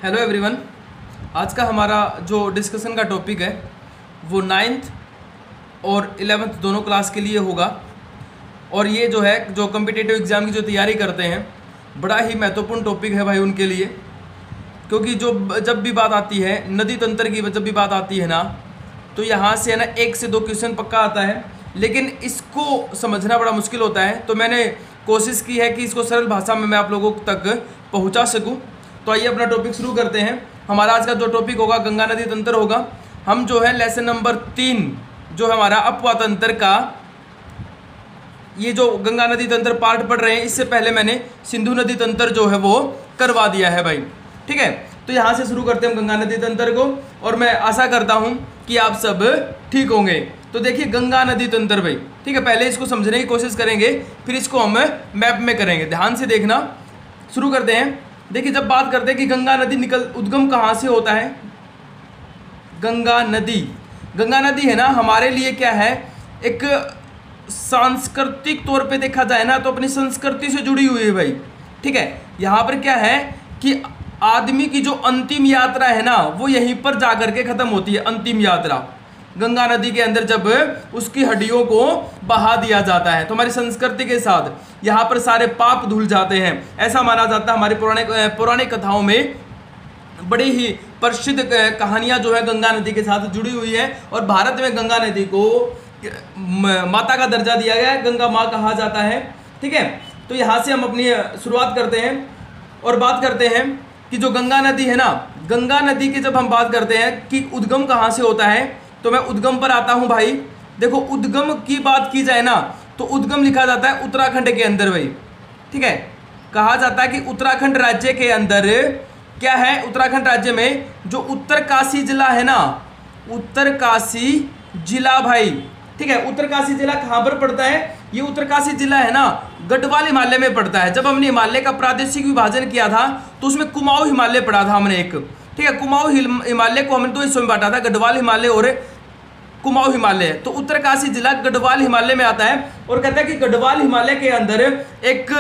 Hello everyone. आज का हमारा जो डिस्कशन का टॉपिक है वो 9th और 11th दोनों क्लास के लिए होगा। और ये जो है जो कॉम्पिटिटिव एग्ज़ाम की जो तैयारी करते हैं बड़ा ही महत्वपूर्ण टॉपिक है भाई उनके लिए, क्योंकि जब भी बात आती है नदी तंत्र की, जब भी बात आती है ना, तो यहाँ से है ना 1 से 2 क्वेश्चन पक्का आता है, लेकिन इसको समझना बड़ा मुश्किल होता है। तो मैंने कोशिश की है कि इसको सरल भाषा में मैं आप लोगों तक पहुँचा सकूँ। तो आइए अपना टॉपिक शुरू करते हैं। हमारा आज का जो टॉपिक होगा गंगा नदी तंत्र होगा। हम जो है लेसन नंबर 3 जो हमारा अपवा तंत्र का ये जो गंगा नदी तंत्र पार्ट पढ़ रहे हैं, इससे पहले मैंने सिंधु नदी तंत्र जो है वो करवा दिया है भाई। ठीक है, तो यहाँ से शुरू करते हैं गंगा नदी तंत्र को, और मैं आशा करता हूँ कि आप सब ठीक होंगे। तो देखिए गंगा नदी तंत्र भाई, ठीक है, पहले इसको समझने की कोशिश करेंगे, फिर इसको हम मैप में करेंगे। ध्यान से देखना, शुरू करते हैं। देखिए जब बात करते हैं कि गंगा नदी उद्गम कहाँ से होता है, गंगा नदी है ना हमारे लिए क्या है, एक सांस्कृतिक तौर पे देखा जाए ना तो अपनी संस्कृति से जुड़ी हुई है भाई। ठीक है, यहाँ पर क्या है कि आदमी की जो अंतिम यात्रा है ना वो यहीं पर जाकर के खत्म होती है। अंतिम यात्रा गंगा नदी के अंदर जब उसकी हड्डियों को बहा दिया जाता है तो हमारी संस्कृति के साथ यहाँ पर सारे पाप धुल जाते हैं, ऐसा माना जाता है। हमारी पौराणिक कथाओं में बड़ी ही प्रसिद्ध कहानियाँ जो है गंगा नदी के साथ जुड़ी हुई है। और भारत में गंगा नदी को माता का दर्जा दिया गया है, गंगा माँ कहा जाता है। ठीक है, तो यहाँ से हम अपनी शुरुआत करते हैं और बात करते हैं कि जो गंगा नदी है ना, गंगा नदी की जब हम बात करते हैं कि उद्गम कहाँ से होता है, तो मैं उद्गम पर आता हूँ भाई। देखो उद्गम की बात की जाए ना तो उद्गम लिखा जाता है उत्तराखंड के अंदर भाई। ठीक है, कहा जाता है कि उत्तराखंड राज्य के अंदर क्या है, उत्तराखंड राज्य में जो उत्तरकाशी जिला है ना, उत्तरकाशी जिला भाई। ठीक है, उत्तरकाशी जिला कहाँ पर पड़ता है, ये उत्तरकाशी जिला है ना गढ़वाल हिमालय में पड़ता है। जब हमने हिमालय का प्रादेशिक विभाजन किया था तो उसमें कुमाऊं हिमालय पढ़ा था हमने एक। ठीक है, कुमाऊं हिमालय को हमने 2 हिस्सों में बांटा था, गढ़वाल हिमालय और कुमाऊं हिमालय। तो उत्तरकाशी जिला गढ़वाल हिमालय में आता है। और कहता है कि गढ़वाल हिमालय के अंदर एक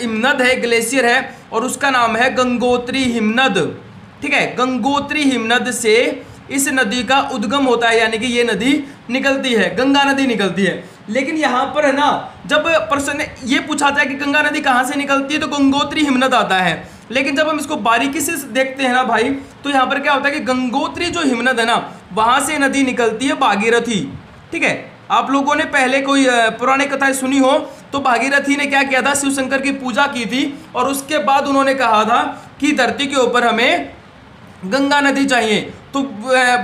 हिमनद है, ग्लेशियर है, और उसका नाम है गंगोत्री हिमनद। ठीक है, गंगोत्री हिमनद से इस नदी का उद्गम होता है, यानी कि ये नदी निकलती है, गंगा नदी निकलती है। लेकिन यहाँ पर है ना जब प्रश्न ये पूछा जाए कि गंगा नदी कहाँ से निकलती है तो गंगोत्री हिमनद आता है। लेकिन जब हम इसको बारीकी से देखते हैं ना भाई, तो यहाँ पर क्या होता है कि गंगोत्री जो हिमनद है ना वहाँ से नदी निकलती है भागीरथी। ठीक है, आप लोगों ने पहले कोई पुरानी कथाएं सुनी हो तो भागीरथी ने क्या किया था, शिव शंकर की पूजा की थी, और उसके बाद उन्होंने कहा था कि धरती के ऊपर हमें गंगा नदी चाहिए। तो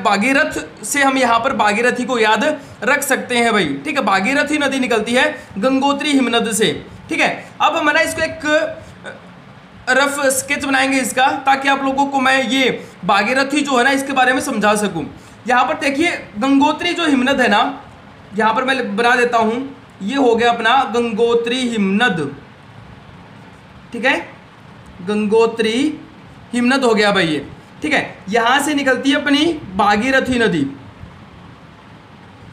भागीरथ से हम यहाँ पर भागीरथी को याद रख सकते हैं भाई। ठीक है, भागीरथी नदी निकलती है गंगोत्री हिमनद से। ठीक है, अब हम ना इसको एक रफ स्केच बनाएंगे इसका, ताकि आप लोगों को मैं ये भागीरथी जो है ना इसके बारे में समझा सकूं। यहाँ पर देखिए गंगोत्री जो हिमनद है ना, यहाँ पर मैं बना देता हूँ, ये हो गया अपना गंगोत्री हिमनद। ठीक है, गंगोत्री हिमनद हो गया भाई ये। ठीक है, यहाँ से निकलती है अपनी भागीरथी नदी।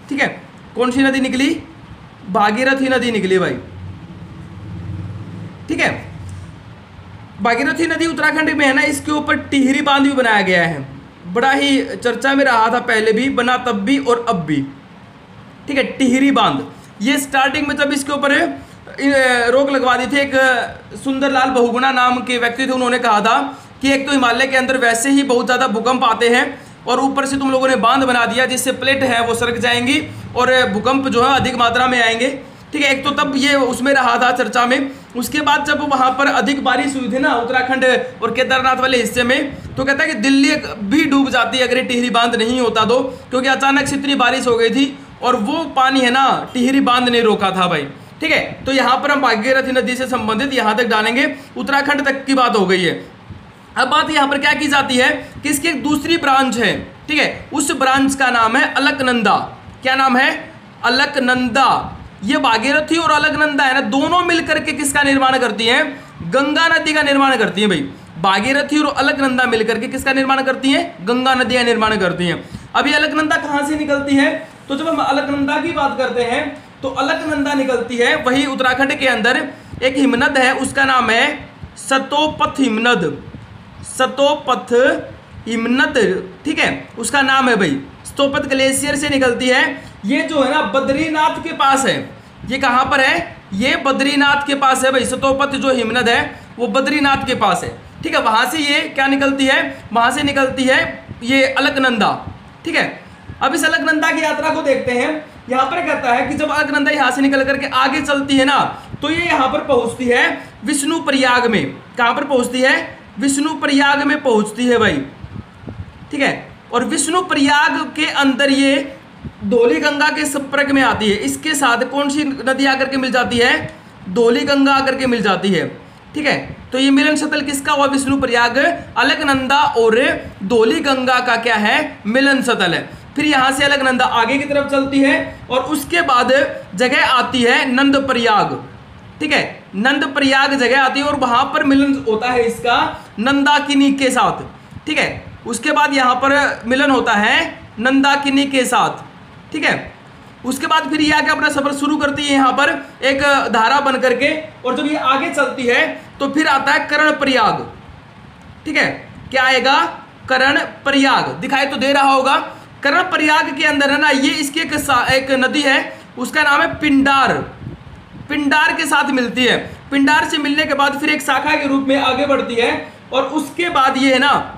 ठीक है, कौन सी नदी निकली, भागीरथी नदी निकली भाई। ठीक है, भागीरथी नदी उत्तराखंड में है ना, इसके ऊपर टिहरी बांध भी बनाया गया है, बड़ा ही चर्चा में रहा था, पहले भी बना तब भी और अब भी। ठीक है, टिहरी बांध ये स्टार्टिंग में जब इसके ऊपर रोक लगवा दी थी, एक सुंदरलाल बहुगुणा नाम के व्यक्ति थे, उन्होंने कहा था कि एक तो हिमालय के अंदर वैसे ही बहुत ज़्यादा भूकंप आते हैं और ऊपर से तुम लोगों ने बांध बना दिया जिससे प्लेट है वो सरक जाएंगी और भूकंप जो है अधिक मात्रा में आएंगे। ठीक है, एक तो तब ये उसमें रहा था चर्चा में। उसके बाद जब वहाँ पर अधिक बारिश हुई थी ना उत्तराखंड और केदारनाथ वाले हिस्से में, तो कहता है कि दिल्ली भी डूब जाती अगर ये टिहरी बांध नहीं होता तो, क्योंकि अचानक से इतनी बारिश हो गई थी और वो पानी है ना टिहरी बांध ने रोका था भाई। ठीक है, तो यहाँ पर हम भागीरथी नदी से संबंधित यहाँ तक डालेंगे, उत्तराखंड तक की बात हो गई है। अब बात यहाँ पर क्या की जाती है कि इसकी एक दूसरी ब्रांच है। ठीक है, उस ब्रांच का नाम है अलकनंदा। क्या नाम है, अलकनंदा। ये भागीरथी और अलकनंदा है ना, दोनों मिलकर के किसका निर्माण करती हैं, गंगा नदी का निर्माण करती हैं भाई। भागीरथी और अलकनंदा मिलकर के किसका निर्माण करती हैं, गंगा नदी का निर्माण करती हैं। अभी अलकनंदा कहाँ से निकलती है, तो जब हम अलकनंदा की बात करते हैं तो अलकनंदा निकलती है वही उत्तराखंड के अंदर एक हिमनद है, उसका नाम है सतोपथ हिमनद। स्तोपथ हिमनद, ठीक है, उसका नाम है भाई। स्तोपथ ग्लेशियर से निकलती है। ये जो है ना बद्रीनाथ के पास है। ये कहाँ पर है? ये बद्रीनाथ के पास है भाई। स्तोपथ जो हिमनद है वो बद्रीनाथ के पास है, ठीक है। वहाँ से ये क्या निकलती है? वहाँ से निकलती है ये अलकनंदा, ठीक है। अब इस अलकनंदा की यात्रा को देखते हैं। यहाँ पर कहता है कि जब अलकनंदा यहाँ से निकल करके आगे चलती है ना, तो ये यहाँ पर पहुँचती है विष्णु प्रयाग में। कहाँ पर पहुँचती है? विष्णु प्रयाग में पहुँचती है भाई, ठीक है। और विष्णु प्रयाग के अंदर ये धौली गंगा के संपर्क में आती है। इसके साथ कौन सी नदी आकर के मिल जाती है? धौली गंगा आकर के मिल जाती है, ठीक है। तो ये मिलन स्थल किसका हुआ? विष्णु प्रयाग, अलकनंदा और धौली गंगा का क्या है? मिलन स्थल है। फिर यहाँ से अलकनंदा आगे की तरफ चलती है और उसके बाद जगह आती है नंद प्रयाग, ठीक है। नंद प्रयाग जगह आती है और वहां पर मिलन होता है इसका नंदाकिनी के साथ, ठीक है। उसके बाद यहाँ पर मिलन होता है नंदाकिनी के साथ, ठीक है। उसके बाद फिर ये आगे अपना सफर शुरू करती है यहाँ पर एक धारा बन करके, और जब ये आगे चलती है तो फिर आता है कर्ण प्रयाग, ठीक है। क्या आएगा? कर्ण प्रयाग। दिखाई तो दे रहा होगा। कर्ण प्रयाग के अंदर है ना, ये इसकी एक नदी है, उसका नाम है पिंडार। पिंडार के साथ मिलती है। पिंडार से मिलने के बाद फिर एक शाखा के रूप में आगे बढ़ती है और उसके बाद ये है ना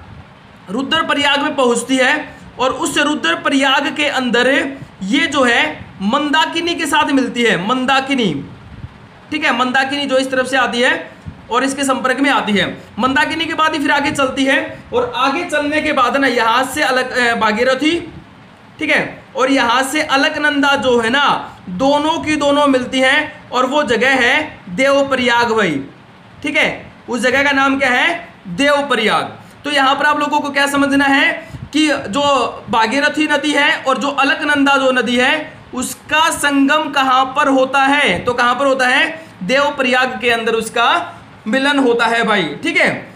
रुद्रप्रयाग में पहुंचती है। और उस रुद्रप्रयाग के अंदर ये जो है मंदाकिनी के साथ मिलती है। मंदाकिनी, ठीक है। मंदाकिनी जो इस तरफ से आती है और इसके संपर्क में आती है। मंदाकिनी के बाद ही फिर आगे चलती है और आगे चलने के बाद ना यहाँ से भागीरथी, ठीक है, और यहाँ से अलकनंदा जो है ना, दोनों की दोनों मिलती हैं और वो जगह है देवप्रयाग भाई, ठीक है। उस जगह का नाम क्या है? देवप्रयाग। तो यहाँ पर आप लोगों को क्या समझना है कि जो भागीरथी नदी है और जो अलकनंदा जो नदी है उसका संगम कहाँ पर होता है? तो कहाँ पर होता है? देवप्रयाग के अंदर उसका मिलन होता है भाई, ठीक है।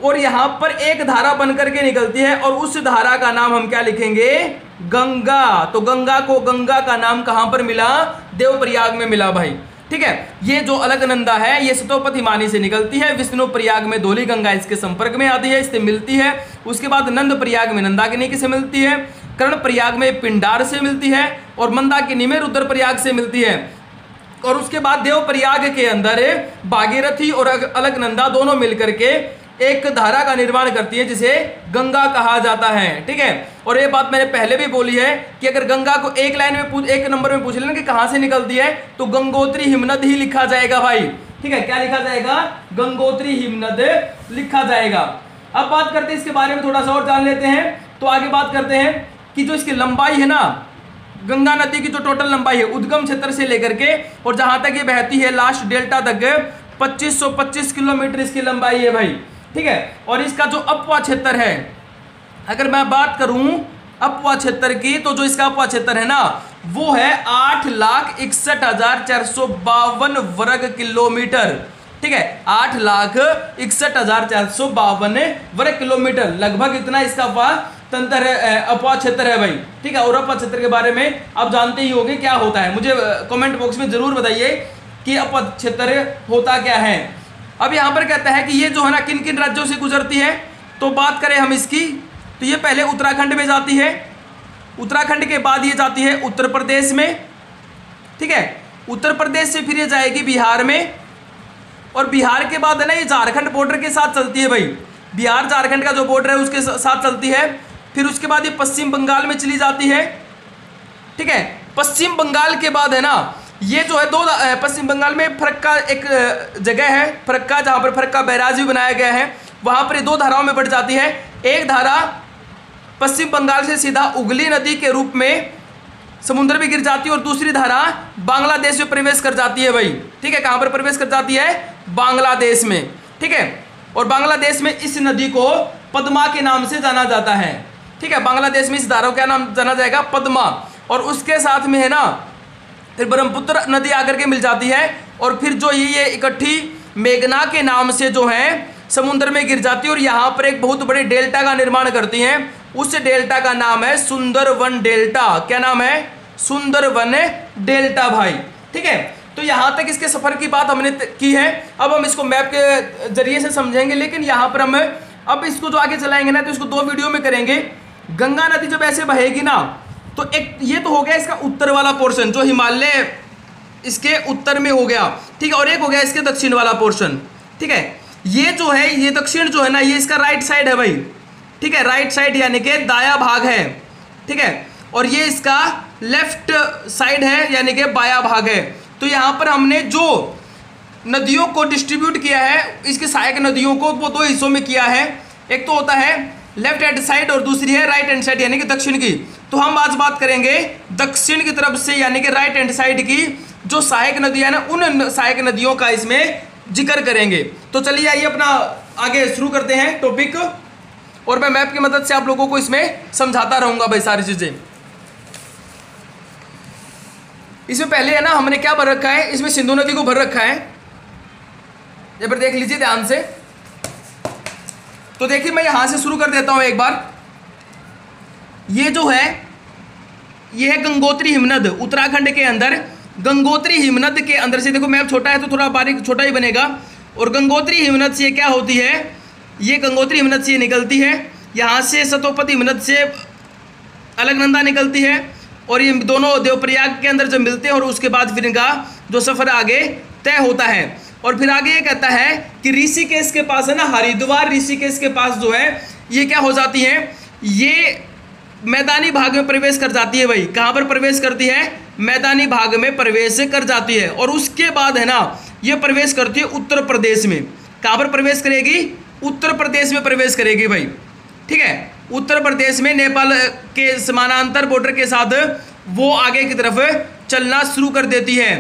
और यहाँ पर एक धारा बन करके निकलती है और उस धारा का नाम हम क्या लिखेंगे? गंगा। तो गंगा को, गंगा का नाम कहाँ पर मिला? देवप्रयाग में मिला भाई, ठीक है। ये जो अलकनंदा है ये स्तोपथ हिमानी से निकलती है, विष्णु प्रयाग में धौली गंगा इसके संपर्क में आती है, इससे मिलती है। उसके बाद नंद प्रयाग में नंदाकिनी से मिलती है, कर्ण प्रयाग में पिंडार से मिलती है और मंदाकिनी में रुद्रप्रयाग से मिलती है। और उसके बाद देवप्रयाग के अंदर भागीरथी और अलकनंदा दोनों मिलकर के एक धारा का निर्माण करती है जिसे गंगा कहा जाता है, ठीक है। और ये बात मैंने पहले भी बोली है कि अगर गंगा को एक लाइन में एक नंबर में पूछ लेना कि कहाँ से निकलती है, तो गंगोत्री हिमनद ही लिखा जाएगा भाई, ठीक है। क्या लिखा जाएगा? गंगोत्री हिमनद लिखा जाएगा। अब बात करते हैं इसके बारे में, थोड़ा सा और जान लेते हैं। तो आगे बात करते हैं कि जो इसकी लंबाई है ना, गंगा नदी की जो टोटल लंबाई है उद्गम क्षेत्र से लेकर के और जहां तक ये बहती है लास्ट डेल्टा तक 2525 किलोमीटर इसकी लंबाई है भाई, ठीक है। और इसका जो अपवा क्षेत्र है, अगर मैं बात करूं अपवा क्षेत्र की, तो जो इसका अपवा क्षेत्र है ना वो है 8,61,452 वर्ग किलोमीटर, ठीक है। 8,61,452 वर्ग किलोमीटर, लगभग इतना इसका अपवा क्षेत्र है भाई, ठीक है। और अपवा क्षेत्र के बारे में आप जानते ही होंगे क्या होता है। मुझे कमेंट बॉक्स में जरूर बताइए कि अपवा क्षेत्र होता क्या है। अब यहाँ पर कहता है कि ये जो है ना किन किन राज्यों से गुजरती है। तो बात करें हम इसकी, तो ये पहले उत्तराखंड में जाती है, उत्तराखंड के बाद ये जाती है उत्तर प्रदेश में, ठीक है। उत्तर प्रदेश से फिर ये जाएगी बिहार में और बिहार के बाद है ना ये झारखंड बॉर्डर के साथ चलती है भाई। बिहार झारखंड का जो बॉर्डर है उसके साथ चलती है। फिर उसके बाद ये पश्चिम बंगाल में चली जाती है, ठीक है। पश्चिम बंगाल के बाद है ना ये जो है पश्चिम बंगाल में फरक्का एक जगह है, फरक्का, जहाँ पर फरक्का बैराज भी बनाया गया है। वहाँ पर 2 धाराओं में बढ़ जाती है। एक धारा पश्चिम बंगाल से सीधा उगली नदी के रूप में समुद्र में गिर जाती है और दूसरी धारा बांग्लादेश में प्रवेश कर जाती है भाई, ठीक है। कहाँ पर प्रवेश कर जाती है? बांग्लादेश में, ठीक है। और बांग्लादेश में इस नदी को पद्मा के नाम से जाना जाता है, ठीक है। बांग्लादेश में इस धारा का नाम जाना जाएगा पद्मा। और उसके साथ में है ना फिर ब्रह्मपुत्र नदी आकर के मिल जाती है और फिर जो ये इकट्ठी मेघना के नाम से जो है समुद्र में गिर जाती है और यहाँ पर एक बहुत बड़े डेल्टा का निर्माण करती हैं। उस डेल्टा का नाम है सुंदरवन डेल्टा। क्या नाम है? सुंदरवन डेल्टा भाई, ठीक है। तो यहाँ तक इसके सफ़र की बात हमने की है। अब हम इसको मैप के जरिए से समझेंगे, लेकिन यहाँ पर हम अब इसको जो आगे चलाएंगे ना तो इसको 2 वीडियो में करेंगे। गंगा नदी जब ऐसे बहेगी ना तो एक ये तो हो गया इसका उत्तर वाला पोर्शन जो हिमालय इसके उत्तर में हो गया, ठीक है, और एक हो गया इसके दक्षिण वाला पोर्शन, ठीक है। ये जो है ये दक्षिण जो है ना ये इसका राइट साइड है भाई, ठीक है, राइट साइड यानी कि दाया भाग है, ठीक है, और ये इसका लेफ्ट साइड है यानी कि बाया भाग है। तो यहाँ पर हमने जो नदियों को डिस्ट्रीब्यूट किया है इसकी सहायक नदियों को वो 2 हिस्सों में किया है, एक तो होता है लेफ्ट हैंड साइड और दूसरी है राइट हैंड साइड यानी कि दक्षिण की। तो हम आज बात करेंगे दक्षिण की तरफ से यानी कि राइट हैंड साइड की जो सहायक नदियां ना उन सहायक नदियों का इसमें जिक्र करेंगे। तो चलिए आइए अपना आगे शुरू करते हैं टॉपिक, और मैं मैप की मदद से आप लोगों को इसमें समझाता रहूंगा भाई सारी चीजें। इसमें पहले है ना हमने क्या भर रखा है, इसमें सिंधु नदी को भर रखा है, ये पर देख लीजिए ध्यान से। तो देखिए मैं यहां से शुरू कर देता हूं एक बार। ये जो है ये है गंगोत्री हिमनद, उत्तराखंड के अंदर गंगोत्री हिमनद के अंदर से, देखो मैप छोटा है तो थोड़ा बारीक छोटा ही बनेगा, और गंगोत्री हिमनद से क्या होती है, ये गंगोत्री हिमनद से निकलती है, यहाँ से सतोपति हिमनद से अलकनंदा निकलती है, और ये दोनों देवप्रयाग के अंदर जब मिलते हैं और उसके बाद फिर इनका जो सफ़र आगे तय होता है। और फिर आगे ये कहता है कि ऋषिकेश के पास है ना, हरिद्वार ऋषिकेश के पास जो है ये क्या हो जाती है, ये मैदानी भाग में प्रवेश कर जाती है भाई। कहाँ पर प्रवेश करती है, मैदानी भाग में प्रवेश कर जाती है, और उसके बाद है ना ये प्रवेश करती है उत्तर प्रदेश में। कहाँ पर प्रवेश करेगी, उत्तर प्रदेश में प्रवेश करेगी भाई, ठीक है, उत्तर प्रदेश में नेपाल के समानांतर बॉर्डर के साथ वो आगे की तरफ चलना शुरू कर देती है,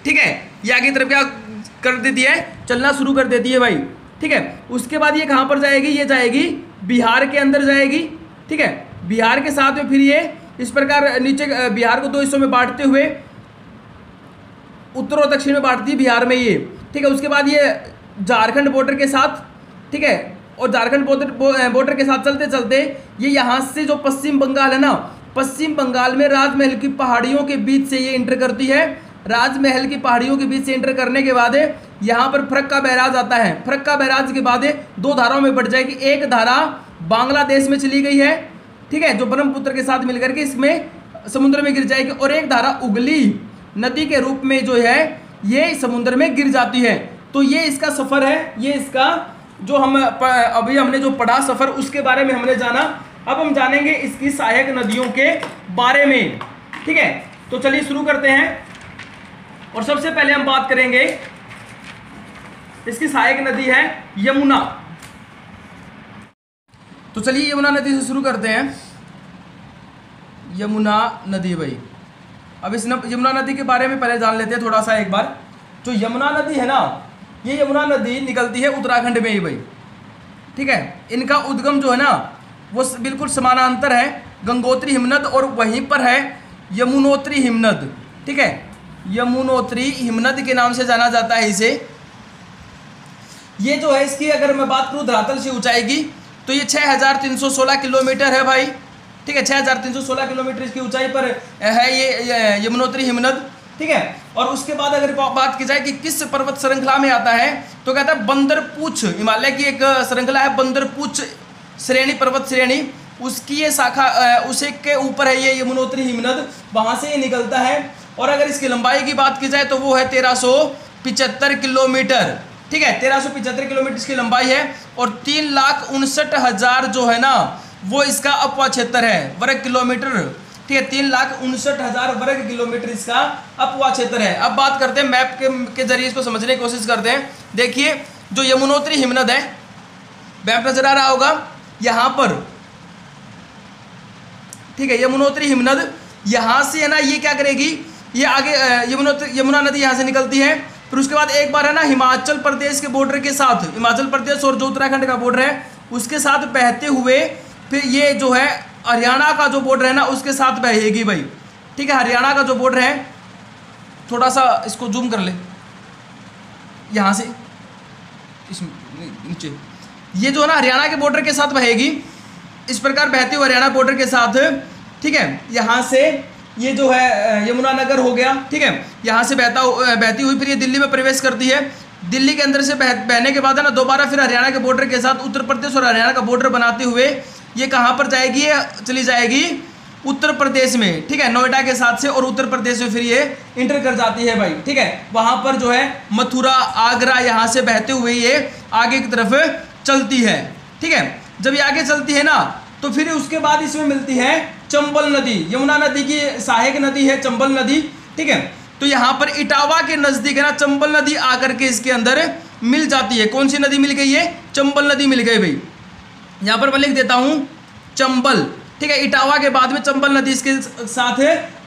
ठीक है, ये आगे की तरफ क्या कर देती है, चलना शुरू कर देती है भाई, ठीक है। उसके बाद ये कहाँ पर जाएगी, ये जाएगी बिहार के अंदर जाएगी, ठीक है, बिहार के साथ में फिर ये इस प्रकार नीचे बिहार को 2 हिस्सों में बांटते हुए उत्तर और दक्षिण में बांटती है बिहार में ये, ठीक है। उसके बाद ये झारखंड बॉर्डर के साथ, ठीक है, और झारखंड बॉर्डर के साथ चलते चलते ये यहाँ से जो पश्चिम बंगाल है ना, पश्चिम बंगाल में राजमहल की पहाड़ियों के बीच से ये इंटर करती है। राजमहल की पहाड़ियों के बीच से इंटर करने के बाद यहाँ पर फरक्का बैराज आता है। फरक्का बैराज के बाद 2 धाराओं में बढ़ जाएगी, एक धारा बांग्लादेश में चली गई है, ठीक है, जो ब्रह्मपुत्र के साथ मिलकर के इसमें समुद्र में गिर जाएगी, और एक धारा उगली नदी के रूप में जो है ये समुद्र में गिर जाती है। तो ये इसका सफ़र है, ये इसका जो हम अभी हमने जो पढ़ा सफ़र उसके बारे में हमने जाना। अब हम जानेंगे इसकी सहायक नदियों के बारे में, ठीक है। तो चलिए शुरू करते हैं, और सबसे पहले हम बात करेंगे इसकी सहायक नदी है यमुना। तो चलिए यमुना नदी से शुरू करते हैं। यमुना नदी भाई, अब इस यमुना नदी के बारे में पहले जान लेते हैं थोड़ा सा एक बार। जो यमुना नदी है ना, ये यमुना नदी निकलती है उत्तराखंड में ही भाई, ठीक है। इनका उद्गम जो है ना वो बिल्कुल समानांतर है गंगोत्री हिमनद, और वहीं पर है यमुनोत्री हिमनद, ठीक है, यमुनोत्री हिमनद के नाम से जाना जाता है इसे। ये जो है इसकी अगर मैं बात करूँ धरातल से ऊंचाई की तो ये 6316 किलोमीटर है भाई, ठीक है, 6316 किलोमीटर इसकी ऊंचाई पर है ये यमुनोत्री हिमनद, ठीक है। और उसके बाद अगर बात की जाए कि किस पर्वत श्रृंखला में आता है तो कहता है बंदरपूछ, हिमालय की एक श्रृंखला है बंदरपूछ श्रेणी, पर्वत श्रेणी, उसकी ये शाखा उसे के ऊपर है ये यमुनोत्री हिमनद, वहाँ से ये निकलता है। और अगर इसकी लंबाई की बात की जाए तो वो है 1375 किलोमीटर, ठीक है, 1375 किलोमीटर इसकी लंबाई है, और 3,59,000 जो है ना वो इसका अपवा क्षेत्र है वर्ग किलोमीटर, ठीक है, 3,59,000 वर्ग किलोमीटर इसका अपवा क्षेत्र है। अब बात करते हैं मैप के जरिए इसको समझने की कोशिश करते हैं। देखिए जो यमुनोत्री हिमनद है, मैप नजर आ रहा होगा यहाँ पर, ठीक है, यमुनोत्री हिमनद यहाँ से है ना ये क्या करेगी, ये आगे यमुना नदी यहाँ से निकलती है, फिर उसके बाद एक बार है ना हिमाचल प्रदेश के बॉर्डर के साथ, हिमाचल प्रदेश और जो उत्तराखंड का बॉर्डर है उसके साथ बहते हुए फिर ये जो है हरियाणा का जो बॉर्डर है ना उसके साथ बहेगी भाई, ठीक है। हरियाणा का जो बॉर्डर है, थोड़ा सा इसको जूम कर ले यहाँ से, इस नीचे ये जो है ना हरियाणा के बॉर्डर के साथ बहेगी, इस प्रकार बहते हुए हरियाणा बॉर्डर के साथ, ठीक है। यहाँ से ये जो है यमुना नगर हो गया, ठीक है, यहाँ से बहती हुई फिर ये दिल्ली में प्रवेश करती है, दिल्ली के अंदर से बहने के बाद है ना दोबारा फिर हरियाणा के बॉर्डर के साथ उत्तर प्रदेश और हरियाणा का बॉर्डर बनाते हुए ये कहाँ पर जाएगी, ये चली जाएगी उत्तर प्रदेश में, ठीक है, नोएडा के साथ से, और उत्तर प्रदेश में फिर ये इंटर कर जाती है भाई, ठीक है। वहाँ पर जो है मथुरा, आगरा, यहाँ से बहते हुए ये आगे की तरफ चलती है, ठीक है। जब ये आगे चलती है ना तो फिर उसके बाद इसमें मिलती है चंबल नदी, यमुना नदी की सहायक नदी है चंबल नदी, ठीक है। तो यहाँ पर इटावा के नज़दीक है ना चंबल नदी आकर के इसके अंदर मिल जाती है। कौन सी नदी मिल गई है, चंबल नदी मिल गई भाई। यहाँ पर मैं लिख देता हूँ चंबल, ठीक है। इटावा के बाद में चंबल नदी इसके साथ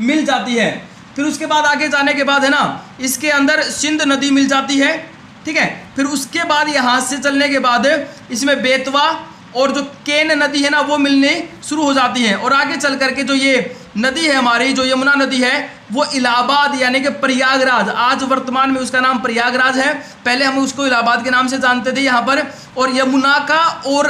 मिल जाती है। फिर उसके बाद आगे जाने के बाद है ना इसके अंदर सिंध नदी मिल जाती है, ठीक है। फिर उसके बाद यहाँ से चलने के बाद इसमें बेतवा और जो केन नदी है ना वो मिलने शुरू हो जाती हैं। और आगे चल करके जो ये नदी है हमारी, जो यमुना नदी है, वो इलाहाबाद यानी कि प्रयागराज, आज वर्तमान में उसका नाम प्रयागराज है, पहले हम उसको इलाहाबाद के नाम से जानते थे यहाँ पर। और यमुना का और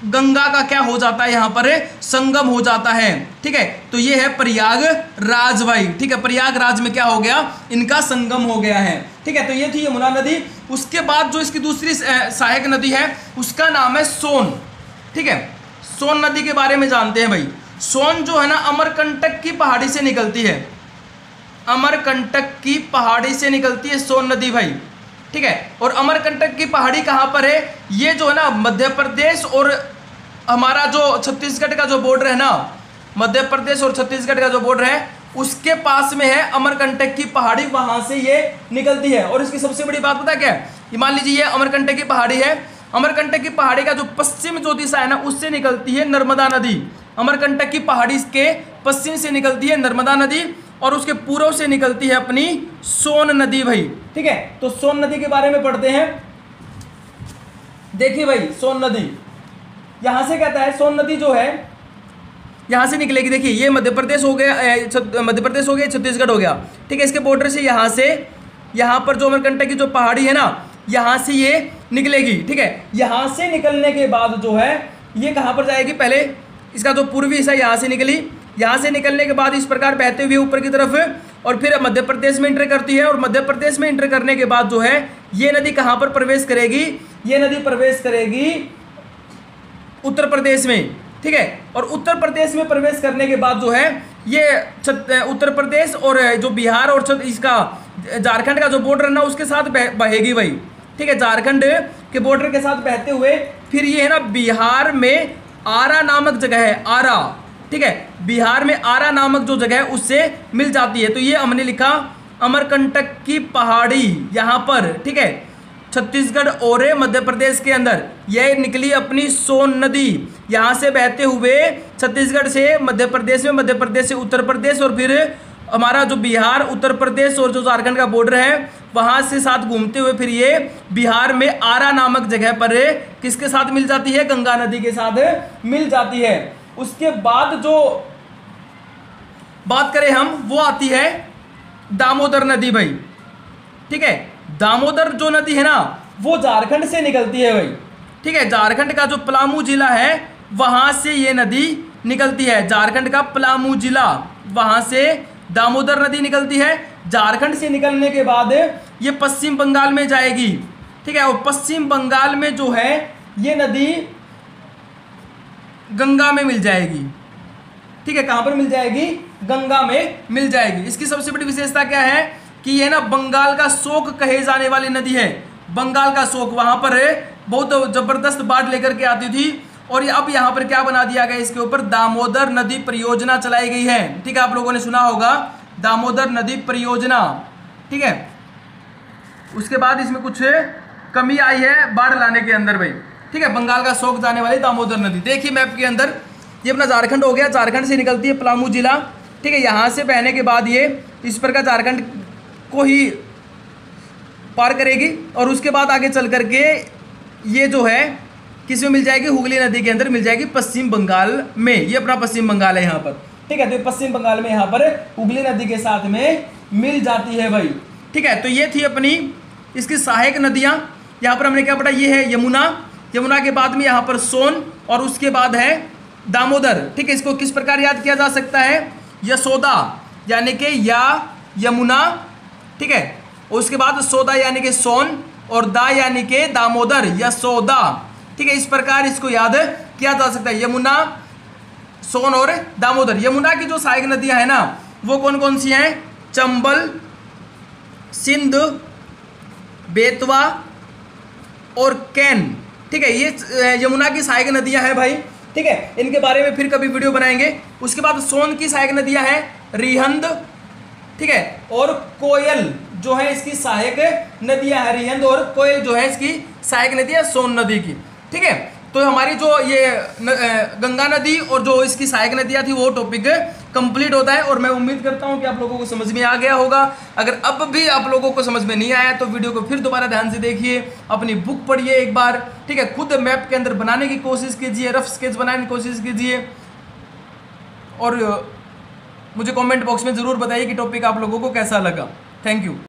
गंगा का क्या हो जाता है, यहाँ पर संगम हो जाता है, ठीक है। तो ये है प्रयागराज भाई, ठीक है। प्रयागराज में क्या हो गया, इनका संगम हो गया है, ठीक है। तो ये थी यमुना नदी। उसके बाद जो इसकी दूसरी सहायक नदी है उसका नाम है सोन, ठीक है। सोन नदी के बारे में जानते हैं भाई। सोन जो है ना अमरकंटक की पहाड़ी से निकलती है, अमरकंटक की पहाड़ी से निकलती है सोन नदी भाई, ठीक है। और अमरकंटक की पहाड़ी कहाँ पर है, ये जो है ना मध्य प्रदेश और हमारा जो छत्तीसगढ़ का जो बॉर्डर है ना, मध्य प्रदेश और छत्तीसगढ़ का जो बॉर्डर है उसके पास में है अमरकंटक की पहाड़ी, वहां से ये निकलती है। और इसकी सबसे बड़ी बात पता क्या है, ये मान लीजिए ये अमरकंटक की पहाड़ी है, अमरकंटक की पहाड़ी का जो पश्चिम जो दिशा है ना उससे निकलती है नर्मदा नदी। अमरकंटक की पहाड़ी के पश्चिम से निकलती है नर्मदा नदी और उसके पूर्व से निकलती है अपनी सोन नदी भाई, ठीक है। तो सोन नदी के बारे में पढ़ते हैं। देखिए भाई सोन नदी यहां से कहता है, सोन नदी जो है यहां से निकलेगी। देखिए ये मध्य प्रदेश हो गया, मध्य प्रदेश हो गया, छत्तीसगढ़ हो गया, ठीक है। इसके बॉर्डर से यहाँ पर जो अमरकंटक की जो पहाड़ी है ना यहाँ से ये निकलेगी, ठीक है। यहाँ से निकलने के बाद जो है ये कहाँ पर जाएगी, पहले इसका जो पूर्वी हिस्सा यहाँ से निकली, यहाँ से निकलने के बाद इस प्रकार बहते हुए ऊपर की तरफ और फिर मध्य प्रदेश में इंटर करती है। और मध्य प्रदेश में इंटर करने के बाद जो है ये नदी कहाँ पर प्रवेश करेगी, ये नदी प्रवेश करेगी उत्तर प्रदेश में, ठीक है। और उत्तर प्रदेश में प्रवेश करने के बाद जो है ये उत्तर प्रदेश और जो बिहार और इसका झारखंड का जो बॉर्डर है ना उसके साथ बहेगी भाई, ठीक है। झारखंड के बॉर्डर के साथ बहते हुए फिर ये है ना बिहार में आरा नामक जगह है, आरा, ठीक है। बिहार में आरा नामक जो जगह है उससे मिल जाती है। तो ये हमने लिखा अमरकंटक की पहाड़ी यहाँ पर, ठीक है, छत्तीसगढ़ और मध्य प्रदेश के अंदर यह निकली अपनी सोन नदी, यहाँ से बहते हुए छत्तीसगढ़ से मध्य प्रदेश में, मध्य प्रदेश से उत्तर प्रदेश और फिर हमारा जो बिहार, उत्तर प्रदेश और जो झारखंड का बॉर्डर है वहाँ से साथ घूमते हुए फिर ये बिहार में आरा नामक जगह पर किसके साथ मिल जाती है, गंगा नदी के साथ मिल जाती है। उसके बाद जो बात करें हम वो आती है दामोदर नदी भाई, ठीक है। दामोदर जो नदी है ना वो झारखंड से निकलती है भाई, ठीक है। झारखंड का जो पलामू जिला है वहां से ये नदी निकलती है, झारखंड का पलामू जिला, वहां से दामोदर नदी निकलती है। झारखंड से निकलने के बाद ये पश्चिम बंगाल में जाएगी, ठीक है। और पश्चिम बंगाल में जो है ये नदी गंगा में मिल जाएगी, ठीक है। कहां पर मिल जाएगी, गंगा में मिल जाएगी। इसकी सबसे बड़ी विशेषता क्या है कि ये ना बंगाल का शोक कहे जाने वाली नदी है। बंगाल का शोक वहां पर बहुत जबरदस्त बाढ़ लेकर के आती थी और अब यहाँ पर क्या बना दिया गया, इसके ऊपर दामोदर नदी परियोजना चलाई गई है, ठीक है। आप लोगों ने सुना होगा दामोदर नदी परियोजना, ठीक है। उसके बाद इसमें कुछ कमी आई है बाढ़ लाने के अंदर भाई, ठीक है। बंगाल का शोक जाने वाली दामोदर नदी, देखिए मैप के अंदर ये अपना झारखंड हो गया, झारखंड से निकलती है पलामू जिला, ठीक है। यहाँ से बहने के बाद ये इस प्रकार झारखंड को ही पार करेगी और उसके बाद आगे चल करके ये जो है किस में मिल जाएगी, हुगली नदी के अंदर मिल जाएगी पश्चिम बंगाल में। ये अपना पश्चिम बंगाल है यहाँ पर, ठीक है। तो पश्चिम बंगाल में यहाँ पर हुगली नदी के साथ में मिल जाती है भाई, ठीक है। तो ये थी अपनी इसकी सहायक नदियाँ। यहाँ पर हमने क्या पढ़ा, ये है यमुना, यमुना के बाद में यहाँ पर सोन और उसके बाद है दामोदर, ठीक है। इसको किस प्रकार याद किया जा सकता है, यशोदा यानी कि या यमुना, ठीक है। उसके बाद सोदा यानी कि सोन और दा यानी के दामोदर, यशोदा। ठीक है, इस प्रकार इसको याद किया जा सकता है। यमुना, सोन और दामोदर। यमुना की जो सहायक नदियां हैं ना वो कौन कौन सी हैं? चंबल, सिंध, बेतवा और कैन। ठीक है, ये यमुना की सहायक नदियां हैं भाई। ठीक है, इनके बारे में फिर कभी वीडियो बनाएंगे। उसके बाद सोन की सहायक नदियां हैं रिहंद, ठीक है, और कोयल जो है इसकी सहायक नदियां हैं। रिहंद और कोयल जो है इसकी सहायक नदियां सोन नदी की। ठीक है, तो हमारी जो ये गंगा नदी और जो इसकी सहायक नदियां थी वो टॉपिक कंप्लीट होता है। और मैं उम्मीद करता हूं कि आप लोगों को समझ में आ गया होगा। अगर अब भी आप लोगों को समझ में नहीं आया तो वीडियो को फिर दोबारा ध्यान से देखिए, अपनी बुक पढ़िए एक बार। ठीक है, खुद मैप के अंदर बनाने की कोशिश कीजिए, रफ स्केच बनाने की कोशिश कीजिए और मुझे कमेंट बॉक्स में ज़रूर बताइए कि टॉपिक आप लोगों को कैसा लगा। Thank you.